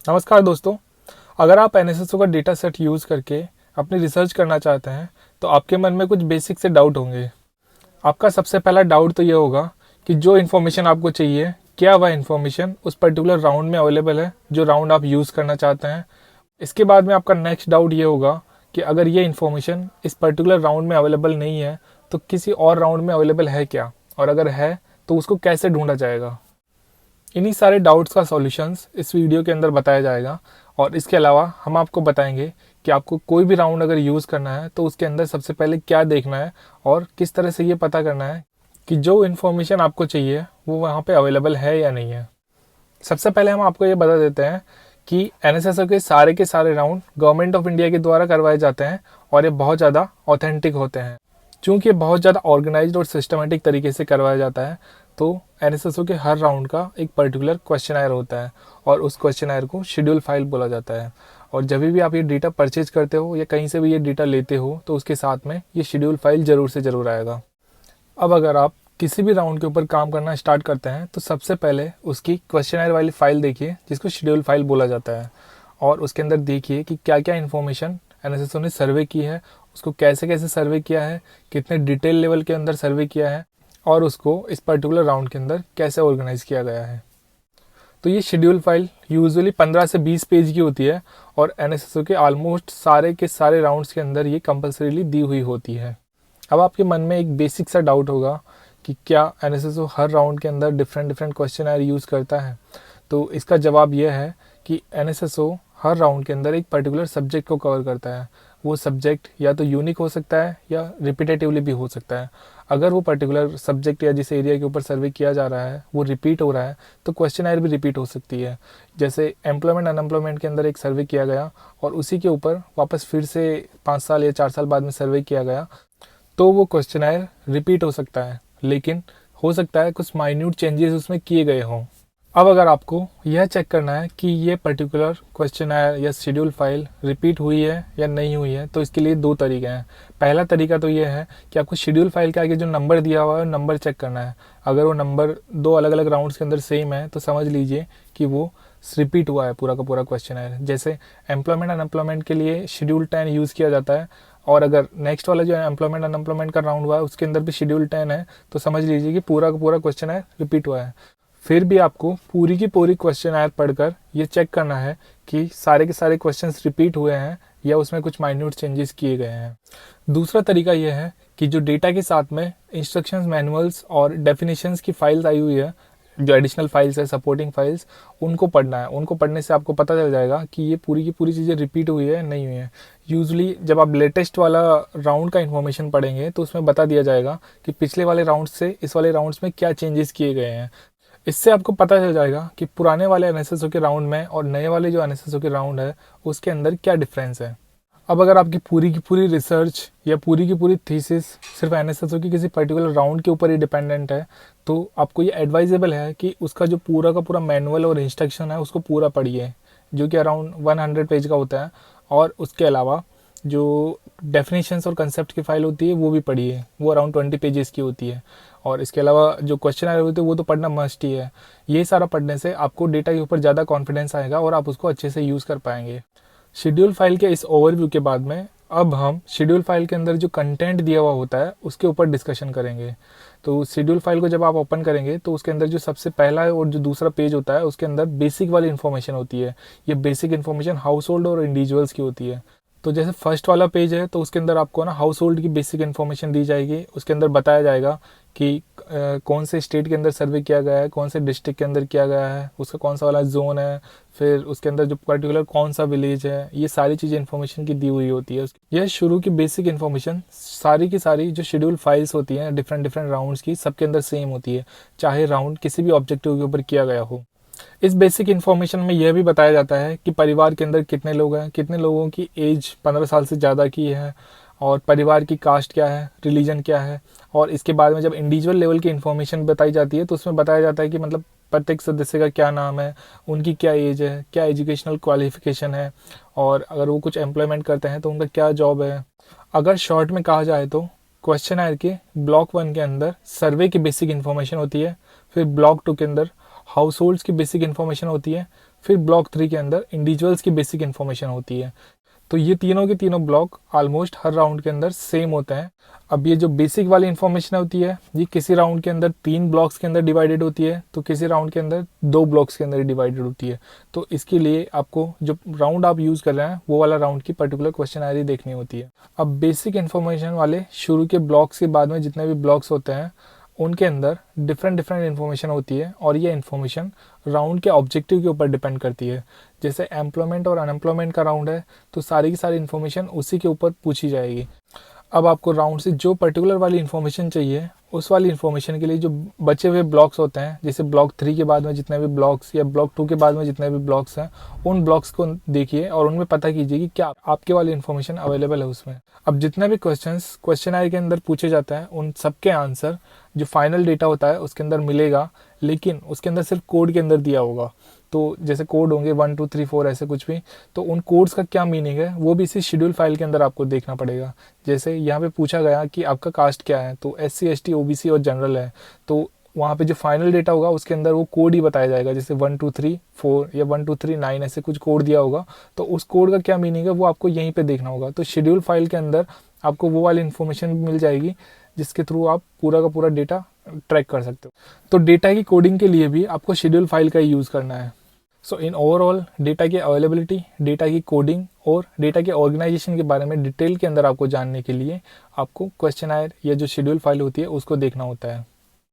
नमस्कार दोस्तों। अगर आप एनएसएसओ का डेटा सेट यूज़ करके अपनी रिसर्च करना चाहते हैं तो आपके मन में कुछ बेसिक से डाउट होंगे। आपका सबसे पहला डाउट तो ये होगा कि जो इन्फॉर्मेशन आपको चाहिए क्या वह इन्फॉर्मेशन उस पर्टिकुलर राउंड में अवेलेबल है जो राउंड आप यूज़ करना चाहते हैं। इसके बाद में आपका नेक्स्ट डाउट ये होगा कि अगर ये इन्फॉर्मेशन इस पर्टिकुलर राउंड में अवेलेबल नहीं है तो किसी और राउंड में अवेलेबल है क्या, और अगर है तो उसको कैसे ढूंढा जाएगा। इन्हीं सारे डाउट्स का सॉल्यूशंस इस वीडियो के अंदर बताया जाएगा। और इसके अलावा हम आपको बताएंगे कि आपको कोई भी राउंड अगर यूज़ करना है तो उसके अंदर सबसे पहले क्या देखना है और किस तरह से ये पता करना है कि जो इन्फॉर्मेशन आपको चाहिए वो वहाँ पे अवेलेबल है या नहीं है। सबसे पहले हम आपको ये बता देते हैं कि एनएसएसओ के सारे राउंड गवर्नमेंट ऑफ इंडिया के द्वारा करवाए जाते हैं और ये बहुत ज़्यादा ऑथेंटिक होते हैं। चूँकि ये बहुत ज़्यादा ऑर्गेनाइज्ड और सिस्टमेटिक तरीके से करवाया जाता है तो एनएसएसओ के हर राउंड का एक पर्टिकुलर क्वेश्चनायर होता है और उस क्वेश्चनायर को शेड्यूल फाइल बोला जाता है। और जब भी आप ये डेटा परचेज करते हो या कहीं से भी ये डेटा लेते हो तो उसके साथ में ये शेड्यूल फाइल ज़रूर से ज़रूर आएगा। अब अगर आप किसी भी राउंड के ऊपर काम करना स्टार्ट करते हैं तो सबसे पहले उसकी क्वेश्चनर वाली फाइल देखिए जिसको शेड्यूल फाइल बोला जाता है, और उसके अंदर देखिए कि क्या क्या इन्फॉर्मेशन एनएसएसओ ने सर्वे की है, उसको कैसे कैसे सर्वे किया है, कितने डिटेल लेवल के अंदर सर्वे किया है और उसको इस पर्टिकुलर राउंड के अंदर कैसे ऑर्गेनाइज किया गया है। तो ये शेड्यूल फाइल यूजुअली 15 से 20 पेज की होती है और एनएसएसओ के ऑलमोस्ट सारे के सारे राउंड्स के अंदर ये कंपलसरीली दी हुई होती है। अब आपके मन में एक बेसिक सा डाउट होगा कि क्या एनएसएसओ हर राउंड के अंदर डिफरेंट डिफरेंट क्वेश्चन यूज़ करता है। तो इसका जवाब यह है कि एनएसएसओ हर राउंड के अंदर एक पर्टिकुलर सब्जेक्ट को कवर करता है। वो सब्जेक्ट या तो यूनिक हो सकता है या रिपीटेटिवली भी हो सकता है। अगर वो पर्टिकुलर सब्जेक्ट या जिस एरिया के ऊपर सर्वे किया जा रहा है वो रिपीट हो रहा है तो क्वेश्चन भी रिपीट हो सकती है। जैसे एम्प्लॉयमेंट अनएम्प्लॉयमेंट के अंदर एक सर्वे किया गया और उसी के ऊपर वापस फिर से 5 साल या 4 साल बाद में सर्वे किया गया तो वो क्वेश्चनायर रिपीट हो सकता है, लेकिन हो सकता है कुछ माइन्यूट चेंजेस उसमें किए गए हों। अब अगर आपको यह चेक करना है कि ये पर्टिकुलर क्वेश्चनायर या शेड्यूल फाइल रिपीट हुई है या नहीं हुई है तो इसके लिए दो तरीके हैं। पहला तरीका तो ये है कि आपको शेड्यूल फाइल के आगे जो नंबर दिया हुआ है नंबर चेक करना है। अगर वो नंबर दो अलग अलग राउंड्स के अंदर सेम है तो समझ लीजिए कि वो रिपीट हुआ है पूरा का पूरा क्वेश्चनायर। जैसे एम्प्लॉयमेंट अनएम्प्लॉयमेंट के लिए शेड्यूल 10 यूज़ किया जाता है और अगर नेक्स्ट वाला जो एम्प्लॉयमेंट अनएम्प्लॉयमेंट का राउंड हुआ है उसके अंदर भी शेड्यूल 10 है तो समझ लीजिए कि पूरा का पूरा क्वेश्चनायर रिपीट हुआ है। फिर भी आपको पूरी की पूरी क्वेश्चनायर पढ़कर ये चेक करना है कि सारे के सारे क्वेश्चंस रिपीट हुए हैं या उसमें कुछ माइन्यूट चेंजेस किए गए हैं। दूसरा तरीका यह है कि जो डेटा के साथ में इंस्ट्रक्शंस मैनुअल्स और डेफिनेशंस की फाइल्स आई हुई है, जो एडिशनल फाइल्स है सपोर्टिंग फाइल्स, उनको पढ़ना है। उनको पढ़ने से आपको पता चल जाएगा कि ये पूरी की पूरी चीज़ें रिपीट हुई है नहीं हुई है। यूजुअली जब आप लेटेस्ट वाला राउंड का इन्फॉर्मेशन पढ़ेंगे तो उसमें बता दिया जाएगा कि पिछले वाले राउंड से इस वाले राउंड्स में क्या चेंजेस किए गए हैं। इससे आपको पता चल जाएगा कि पुराने वाले एनएसएसओ के राउंड में और नए वाले जो एनएसएसओ के राउंड है उसके अंदर क्या डिफरेंस है। अब अगर आपकी पूरी की पूरी रिसर्च या पूरी की पूरी थीसिस सिर्फ एनएसएसओ की किसी पर्टिकुलर राउंड के ऊपर ही डिपेंडेंट है तो आपको ये एडवाइजेबल है कि उसका जो पूरा का पूरा मैनुअल और इंस्ट्रक्शन है उसको पूरा पढ़िए, जो कि अराउंड 100 पेज का होता है। और उसके अलावा जो डेफिनेशंस और कंसेप्ट की फाइल होती है वो भी पढ़िए, वो अराउंड 20 पेजेस की होती है। और इसके अलावा जो क्वेश्चन आए होते हैं वो तो पढ़ना मस्ट ही है। ये सारा पढ़ने से आपको डेटा के ऊपर ज़्यादा कॉन्फिडेंस आएगा और आप उसको अच्छे से यूज़ कर पाएंगे। शेड्यूल फाइल के इस ओवरव्यू के बाद में अब हम शेड्यूल फाइल के अंदर जो कंटेंट दिया हुआ होता है उसके ऊपर डिस्कशन करेंगे। तो शेड्यूल फाइल को जब आप ओपन करेंगे तो उसके अंदर जो सबसे पहला है और जो दूसरा पेज होता है उसके अंदर बेसिक वाली इन्फॉर्मेशन होती है। ये बेसिक इन्फॉर्मेशन हाउस होल्ड और इंडिविजुअल्स की होती है। तो जैसे फर्स्ट वाला पेज है तो उसके अंदर आपको ना हाउस होल्ड की बेसिक इन्फॉर्मेशन दी जाएगी। उसके अंदर बताया जाएगा कि कौन से स्टेट के अंदर सर्वे किया गया है, कौन से डिस्ट्रिक्ट के अंदर किया गया है, उसका कौन सा वाला जोन है, फिर उसके अंदर जो पर्टिकुलर कौन सा विलेज है, ये सारी चीज़ें इन्फॉर्मेशन की दी हुई होती है। यह शुरू की बेसिक इन्फॉर्मेशन सारी की सारी जो शेड्यूल फाइल्स होती हैं डिफरेंट डिफरेंट राउंड्स की सबके अंदर सेम होती है, चाहे राउंड किसी भी ऑब्जेक्टिव के ऊपर किया गया हो। इस बेसिक इन्फॉर्मेशन में यह भी बताया जाता है कि परिवार के अंदर कितने लोग हैं, कितने लोगों की एज 15 साल से ज़्यादा की है, और परिवार की कास्ट क्या है, रिलीजन क्या है। और इसके बाद में जब इंडिविजुअल लेवल की इन्फॉर्मेशन बताई जाती है तो उसमें बताया जाता है कि मतलब प्रत्येक सदस्य का क्या नाम है, उनकी क्या एज है, क्या एजुकेशनल क्वालिफिकेशन है, और अगर वो कुछ एम्प्लॉयमेंट करते हैं तो उनका क्या जॉब है। अगर शॉर्ट में कहा जाए तो क्वेश्चन आयर के ब्लॉक 1 के अंदर सर्वे की बेसिक इन्फॉर्मेशन होती है, फिर ब्लॉक 2 के अंदर हाउस होल्ड्स की बेसिक इन्फॉर्मेशन होती है, फिर ब्लॉक 3 के अंदर इंडिविजुअल्स की बेसिक इन्फॉर्मेशन होती है। तो ये तीनों के तीनों ब्लॉक ऑलमोस्ट हर राउंड के अंदर सेम होते हैं। अब ये जो बेसिक वाली इन्फॉर्मेशन होती है ये किसी राउंड के अंदर 3 ब्लॉक्स के अंदर डिवाइडेड होती है, तो किसी राउंड के अंदर 2 ब्लॉक्स के अंदर डिवाइडेड होती है। तो इसके लिए आपको जो राउंड आप यूज़ कर रहे हैं वो वाला राउंड की पर्टिकुलर क्वेश्चनरी देखनी होती है। अब बेसिक इन्फॉर्मेशन वाले शुरू के ब्लॉक्स के बाद में जितने भी ब्लॉक्स होते हैं उनके अंदर डिफरेंट इन्फॉर्मेशन होती है, और ये इन्फॉर्मेशन राउंड के ऑब्जेक्टिव के ऊपर डिपेंड करती है। जैसे एम्प्लॉयमेंट और अनएम्प्लॉयमेंट का राउंड है तो सारी की सारी इन्फॉर्मेशन उसी के ऊपर पूछी जाएगी। अब आपको राउंड से जो पर्टिकुलर वाली इन्फॉर्मेशन चाहिए उस वाली इन्फॉर्मेशन के लिए जो बचे हुए ब्लॉक्स होते हैं, जैसे ब्लॉक 3 के बाद में जितने भी ब्लॉक्स या ब्लॉक 2 के बाद में जितने भी ब्लॉक्स हैं, उन ब्लॉक्स को देखिए और उनमें पता कीजिए कि क्या आपके वाली इन्फॉर्मेशन अवेलेबल है उसमें। अब जितने भी क्वेश्चनरी के अंदर पूछे जाते हैं उन सबके आंसर जो फाइनल डेटा होता है उसके अंदर मिलेगा, लेकिन उसके अंदर सिर्फ कोड के अंदर दिया होगा। तो जैसे कोड होंगे 1 2 3 4 ऐसे कुछ भी, तो उन कोड्स का क्या मीनिंग है वो भी इसी शेड्यूल फाइल के अंदर आपको देखना पड़ेगा। जैसे यहाँ पे पूछा गया कि आपका कास्ट क्या है, तो SC ST OBC और जनरल है, तो वहाँ पे जो फाइनल डेटा होगा उसके अंदर वो कोड ही बताया जाएगा। जैसे 1 2 3 4 या 1 2 3 9 ऐसे कुछ कोड दिया होगा, तो उस कोड का क्या मीनिंग है वो आपको यहीं पे देखना होगा। तो शेड्यूल फाइल के अंदर आपको वो वाली इन्फॉर्मेशन मिल जाएगी जिसके थ्रू आप पूरा का पूरा डेटा ट्रैक कर सकते हो। तो डेटा की कोडिंग के लिए भी आपको शेड्यूल फाइल का यूज़ करना है। सो इन ओवरऑल डेटा की अवेलेबिलिटी, डेटा की कोडिंग और डेटा के ऑर्गेनाइजेशन के बारे में डिटेल के अंदर आपको जानने के लिए आपको क्वेश्चनर या जो शेड्यूल फाइल होती है उसको देखना होता है।